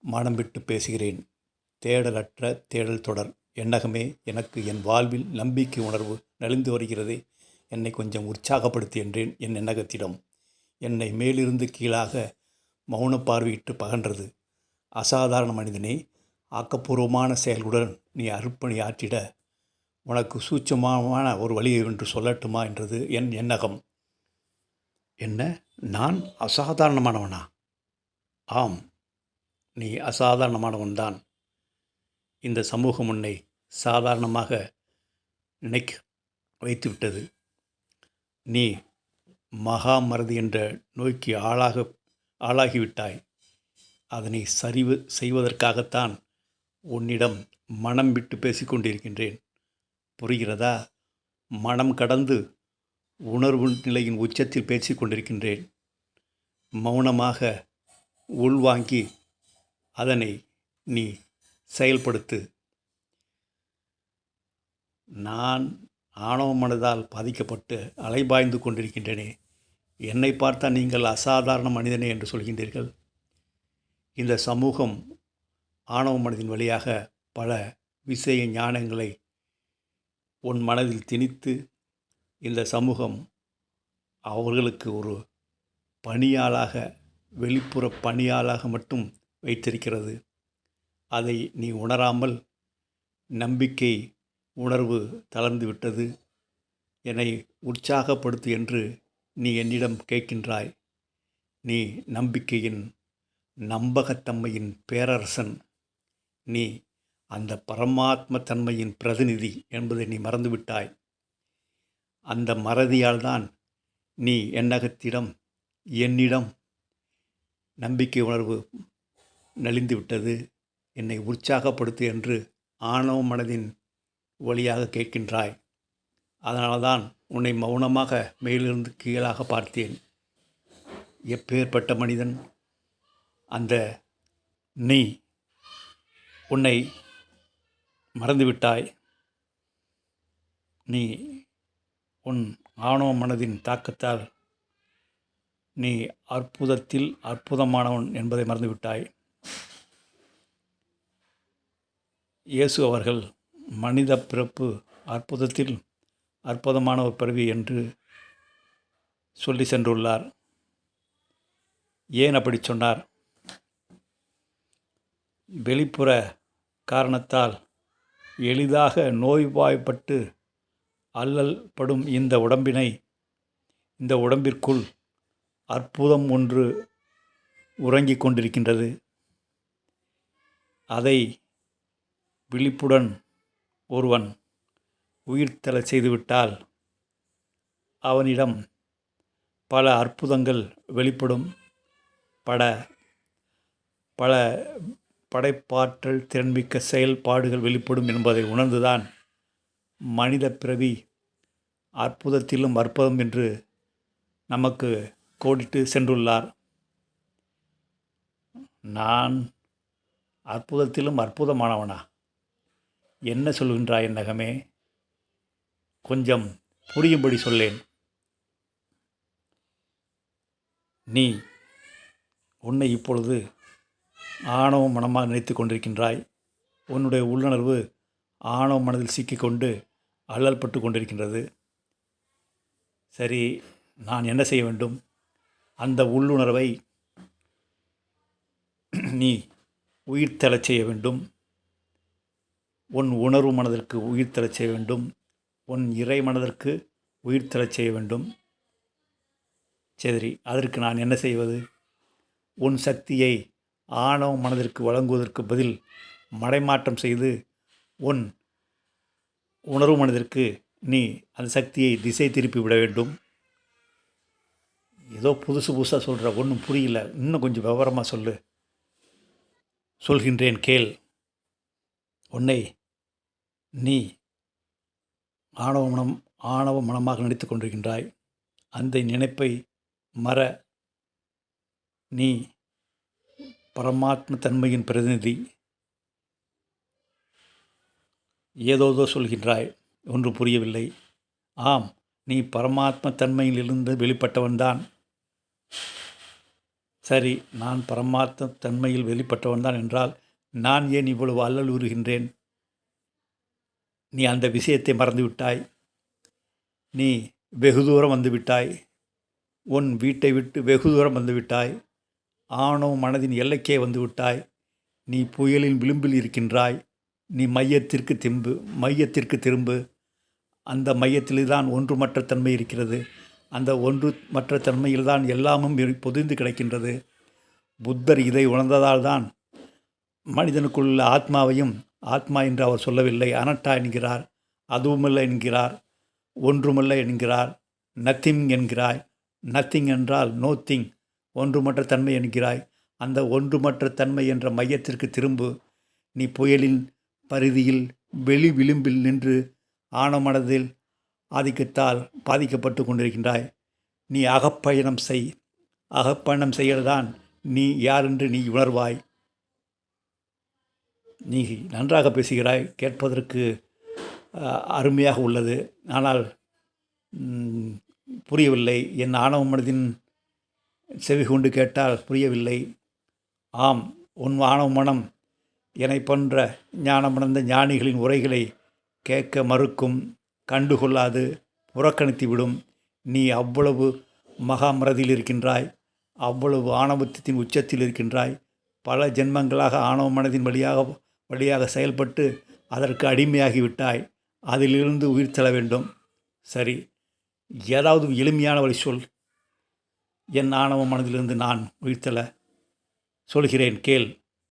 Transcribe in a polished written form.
மனம் விட்டு பேசுகிறேன். தேடலற்ற தேடல் தொடர். எண்ணகமே, எனக்கு என் வாழ்வில் நம்பிக்கை உணர்வு நலிந்து வருகிறதே. என்னை கொஞ்சம் உற்சாகப்படுத்து என்றேன் என் எண்ணகத்திடம். என்னை மேலிருந்து கீழாக மௌன பார்வையிட்டு பகன்றது. அசாதாரண மனிதனே, ஆக்கப்பூர்வமான செயல்களுடன் நீ அர்ப்பணி ஆற்றிட உனக்கு சூட்சமமான ஒரு வழியை என்று சொல்லட்டுமா என்றது என் எண்ணகம். என்ன, நான் அசாதாரணமானவனா? ஆம், நீ அசாதாரணமானவன்தான். இந்த சமூகம் உன்னை சாதாரணமாக நினைக்க வைத்துவிட்டது. நீ மகாமறதி என்ற நோய்க்கு ஆளாகிவிட்டாய். அதனை சரிவு செய்வதற்காகத்தான் உன்னிடம் மனம் விட்டு பேசிக்கொண்டிருக்கின்றேன். புரிகிறதா? மனம் கடந்து உணர்வு நிலையின் உச்சத்தில் பேசிக்கொண்டிருக்கின்றேன். மௌனமாக உள்வாங்கி அதனை நீ செயல்படுத்து. நான் ஆணவ மனதால் பாதிக்கப்பட்டு அலைபாய்ந்து கொண்டிருக்கின்றேனே. என்னை பார்த்தால் நீங்கள் அசாதாரண மனிதனே என்று சொல்கின்றீர்கள். இந்த சமூகம் ஆணவ மனதின் வழியாக பல விஷய ஞானங்களை உன் மனதில் திணித்து இந்த சமூகம் அவர்களுக்கு ஒரு பணியாளாக, வெளிப்புற பணியாளாக மட்டும் வைத்திருக்கிறது. அதை நீ உணராமல் நம்பிக்கை உணர்வு தளர்ந்து விட்டது. என்னை உற்சாகப்படுத்து என்று நீ என்னிடம் கேட்கின்றாய். நீ நம்பிக்கையின், நம்பகத்தன்மையின் பேரரசன். நீ அந்த பரமாத்ம தன்மையின் பிரதிநிதி என்பதை நீ மறந்துவிட்டாய். அந்த மறதியால் தான் நீ என்னிடம் நம்பிக்கை உணர்வு நலிந்து விட்டது. என்னை உற்சாகப்படுத்து என்று ஆணவ மனதின் வழியாக கேட்கின்றாய். அதனால்தான் உன்னை மௌனமாக மேலிருந்து கீழாக பார்த்தேன். எப்பேற்பட்ட மனிதன் அந்த நீ! உன்னை மறந்துவிட்டாய். நீ உன் ஆணவ மனதின் தாக்கத்தால் நீ அற்புதத்தில் அற்புதமானவன் என்பதை மறந்துவிட்டாய். இயேசு அவர்கள் மனித பிறப்பு அற்புதத்தில் அற்புதமான ஒரு பிறவி என்று சொல்லி சென்றுள்ளார். ஏன் அப்படி சொன்னார்? வெளிப்புற காரணத்தால் எளிதாக நோய்வாய்ப்பட்டு அல்லல் படும் இந்த உடம்பிற்குள் அற்புதம் ஒன்று உறங்கிக் கொண்டிருக்கின்றது. அதை விழிப்புடன் ஒருவன் உயிர்த்தெழச் செய்துவிட்டால் அவனிடம் பல அற்புதங்கள் வெளிப்படும். பல படைப்பாற்றல் திறன்மிக்க செயல்பாடுகள் வெளிப்படும் என்பதை உணர்ந்துதான் மனித பிறவி அற்புதத்திலும் அற்புதம் என்று நமக்கு கோடிட்டு சென்றுள்ளார். நான் அற்புதத்திலும் அற்புதமானவனா? என்ன சொல்கின்றாய் எண்ணகமே? கொஞ்சம் புரியும்படி சொல்லேன். நீ உன்னை இப்பொழுது ஆணவ மனமாக நினைத்து கொண்டிருக்கின்றாய். உன்னுடைய உள்ளுணர்வு ஆணவ மனதில் சிக்கிக்கொண்டு அல்லல் பட்டு கொண்டிருக்கின்றது. சரி, நான் என்ன செய்ய வேண்டும்? அந்த உள்ளுணர்வை நீ உயிர்த்தெழச் செய்ய வேண்டும். உன் உணர்வு மனதிற்கு உயிர்த்தெழச் செய்ய வேண்டும். உன் இறை மனதிற்கு உயிர்த்தெழச் செய்ய வேண்டும். சரி, அதற்கு நான் என்ன செய்வது? உன் சக்தியை ஆணவ மனதிற்கு வழங்குவதற்கு பதில் மடைமாற்றம் செய்து உன் உணர்வு மனதிற்கு நீ அந்த சக்தியை திசை திருப்பி விட வேண்டும். ஏதோ புதுசாக சொல்கிற, ஒன்றும் புரியல. இன்னும் கொஞ்சம் விவரமாக சொல்லு. சொல்கின்றேன் கேள். உன்னை நீ ஆணவ மனமாக நினைத்து கொண்டிருக்கின்றாய். அந்த நினைப்பை மற. நீ பரமாத்ம தன்மையின் பிரதிநிதி. ஏதோதோ சொல்கின்றாய், ஒன்று புரியவில்லை. ஆம், நீ பரமாத்ம தன்மையிலிருந்து வெளிப்பட்டவன்தான். சரி, நான் பரமார்த்த தன்மையில் வெளிப்பட்டவன்தான் என்றால் நான் ஏன் இவ்வளவு அல்லல் உறுகின்றேன்? நீ அந்த விஷயத்தை மறந்துவிட்டாய். நீ வெகு தூரம் வந்துவிட்டாய். உன் வீட்டை விட்டு வெகு தூரம் வந்துவிட்டாய். ஆணவ மனதின் எல்லைக்கே வந்துவிட்டாய். நீ புயலின் விளிம்பில் இருக்கின்றாய். நீ மையத்திற்கு திரும்பு. அந்த மையத்தில்தான் ஒன்றுமற்ற தன்மை இருக்கிறது. அந்த ஒன்றுமற்ற தன்மையில்தான் எல்லாமும் பொதிந்து கிடக்கின்றது. புத்தர் இதை உணர்ந்ததால்தான் மனிதனுக்குள்ள ஆத்மாவையும் ஆத்மா என்று அவர் சொல்லவில்லை, அனட்டா என்கிறார். அதுவுமில்லை என்கிறார், ஒன்றுமில்லை என்கிறார், நத்திங் என்கிறாய். நத்திங் என்றால் நோத்திங், ஒன்றுமற்ற தன்மை என்கிறாய். அந்த ஒன்றுமற்ற தன்மை என்ற மையத்திற்கு திரும்பு. நீ புயலின் பரிதியில் விளிம்பில் நின்று ஆழமனதில் ஆதிக்கத்தால் பாதிக்கப்பட்டு கொண்டிருக்கின்றாய். நீ அகப்பயணம் செய். அகப்பயணம் செய்யதான் நீ யாரென்று நீ உணர்வாய். நீ நன்றாக பேசுகிறாய், கேட்பதற்கு அருமையாக உள்ளது. ஆனால் புரியவில்லை. என் ஆணவ மனதின் செவி கொண்டு கேட்டால் புரியவில்லை. ஆம், உன் ஆணவ மனம் என்னை போன்ற ஞானமடைந்த ஞானிகளின் உரைகளை கேட்க மறுக்கும், கண்டுகொள்ளாது, புறக்கணித்துவிடும். நீ அவ்வளவு மகாமரதியில் இருக்கின்றாய். அவ்வளவு ஆணவத்தின் உச்சத்தில் இருக்கின்றாய். பல ஜென்மங்களாக ஆணவ மனதின் வழியாக செயல்பட்டு அதற்கு அடிமையாகிவிட்டாய். அதிலிருந்து உயிர் தள்ள வேண்டும். சரி, ஏதாவது எளிமையான வழி சொல். என் ஆணவ மனதிலிருந்து நான் உயிர் தள்ள சொல்கிறேன், கேள்.